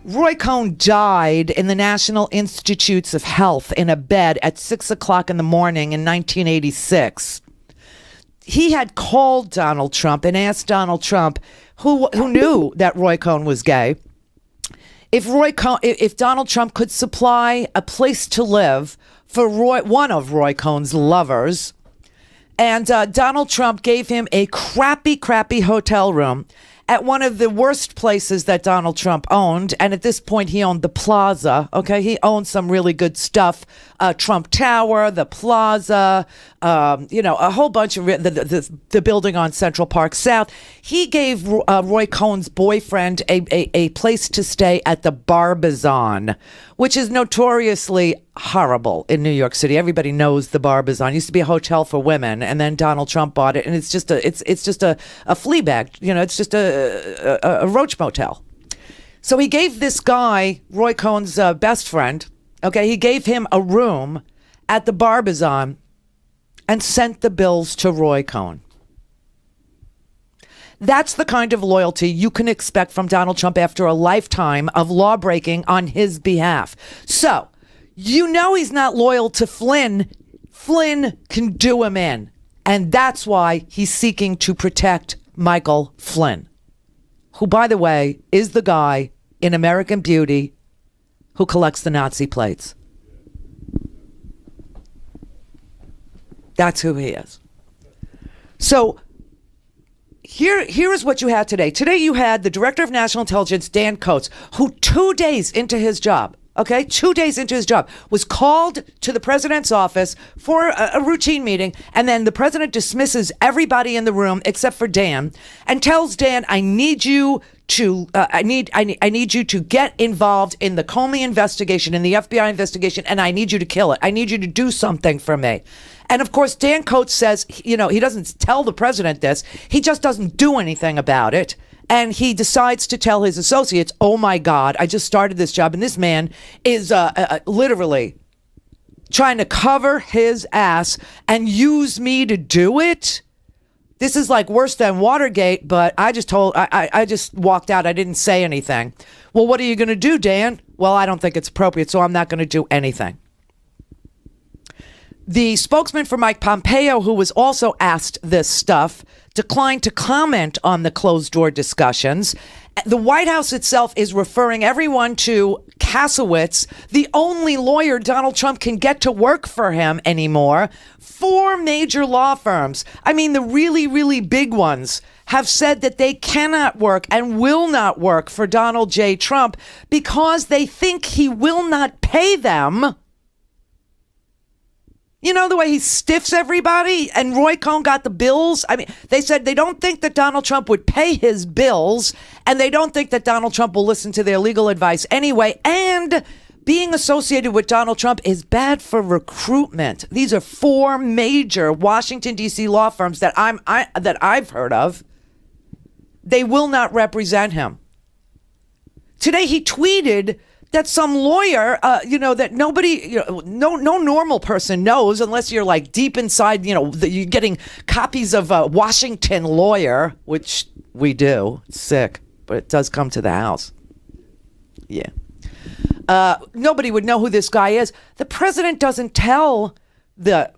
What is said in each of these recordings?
Roy Cohn died in the National Institutes of Health in a bed at 6 o'clock in the morning in 1986. He had called Donald Trump and asked Donald Trump, who knew that Roy Cohn was gay, if Donald Trump could supply a place to live for one of Roy Cohn's lovers. And Donald Trump gave him a crappy hotel room at one of the worst places that Donald Trump owned. And at this point, he owned the Plaza. Okay, he owned some really good stuff. Trump Tower, the Plaza, a whole bunch of the building on Central Park South. He gave Roy Cohn's boyfriend a place to stay at the Barbizon, which is notoriously horrible in New York City. Everybody knows the Barbizon. It used to be a hotel for women, and then Donald Trump bought it, and it's just a flea bag. It's just a roach motel. So he gave this guy, Roy Cohn's best friend, he gave him a room at the Barbizon and sent the bills to Roy Cohn. That's the kind of loyalty you can expect from Donald Trump after a lifetime of law breaking on his behalf. So, he's not loyal to Flynn. Flynn can do him in. And that's why he's seeking to protect Michael Flynn, who, by the way, is the guy in American Beauty who collects the Nazi plates. That's who he is. So here is what you had today. Today you had the Director of National Intelligence, Dan Coats, who 2 days into his job, 2 days into his job, was called to the president's office for a routine meeting, and then the president dismisses everybody in the room except for Dan and tells Dan, I need you to get involved in the Comey investigation, in the FBI investigation, and I need you to kill it. I need you to do something for me. And of course, Dan Coats says, he doesn't tell the president this. He just doesn't do anything about it. And he decides to tell his associates, oh my God, I just started this job. And this man is literally trying to cover his ass and use me to do it. This is like worse than Watergate, but I just walked out. I didn't say anything. Well, what are you going to do, Dan? Well, I don't think it's appropriate, so I'm not going to do anything. The spokesman for Mike Pompeo, who was also asked this stuff, declined to comment on the closed-door discussions. The White House itself is referring everyone to Kasowitz, the only lawyer Donald Trump can get to work for him anymore. 4 major law firms, the really, really big ones, have said that they cannot work and will not work for Donald J. Trump because they think he will not pay them. You know the way he stiffs everybody, and Roy Cohn got the bills? They said they don't think that Donald Trump would pay his bills, and they don't think that Donald Trump will listen to their legal advice anyway. And being associated with Donald Trump is bad for recruitment. These are 4 major Washington, D.C. law firms that I've heard of. They will not represent him. Today he tweeted that some lawyer, that nobody, no normal person knows unless you're like deep inside, you're getting copies of Washington Lawyer, which we do. It's sick, but it does come to the house. Yeah. Nobody would know who this guy is. The president doesn't tell the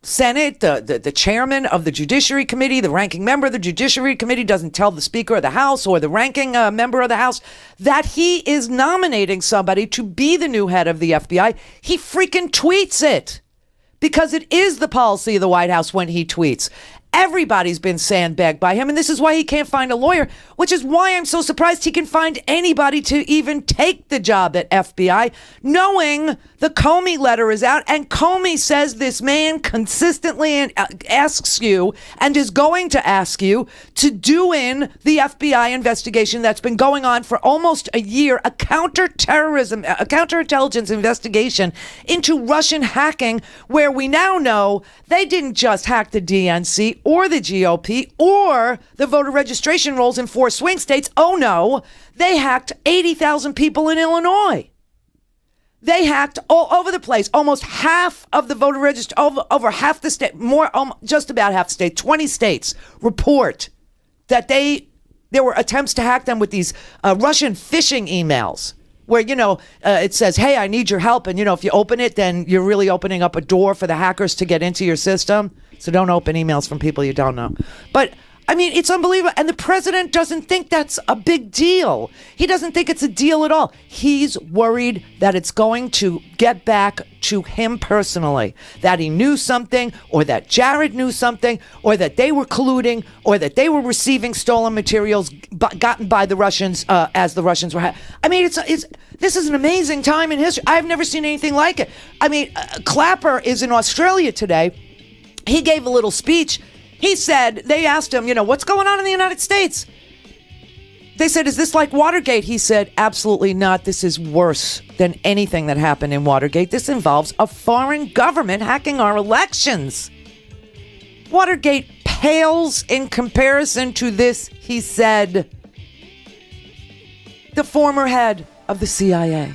Senate, the chairman of the Judiciary Committee, the ranking member of the Judiciary Committee doesn't tell the Speaker of the House or the ranking member of the House that he is nominating somebody to be the new head of the FBI. He freaking tweets it because it is the policy of the White House when he tweets. Everybody's been sandbagged by him, and this is why he can't find a lawyer, which is why I'm so surprised he can find anybody to even take the job at FBI, knowing the Comey letter is out, and Comey says this man consistently asks you and is going to ask you to do in the FBI investigation that's been going on for almost a year, a counterintelligence investigation into Russian hacking, where we now know they didn't just hack the DNC or the GOP or the voter registration rolls in 4 swing states. Oh no, they hacked 80,000 people in Illinois. They hacked all over the place. Almost half of the voter register, over half the state, just about half the state, 20 states report that they There were attempts to hack them with these Russian phishing emails where, it says, hey, I need your help. And, if you open it, then you're really opening up a door for the hackers to get into your system. So don't open emails from people you don't know. But I mean, it's unbelievable. And the president doesn't think that's a big deal. He doesn't think it's a deal at all. He's worried that it's going to get back to him personally, that he knew something, or that Jared knew something, or that they were colluding, or that they were receiving stolen materials gotten by the Russians as the Russians were. I mean, this is an amazing time in history. I've never seen anything like it. I mean, Clapper is in Australia today. He gave a little speech. He said, they asked him, what's going on in the United States? They said, is this like Watergate? He said, absolutely not. This is worse than anything that happened in Watergate. This involves a foreign government hacking our elections. Watergate pales in comparison to this, he said. The former head of the CIA.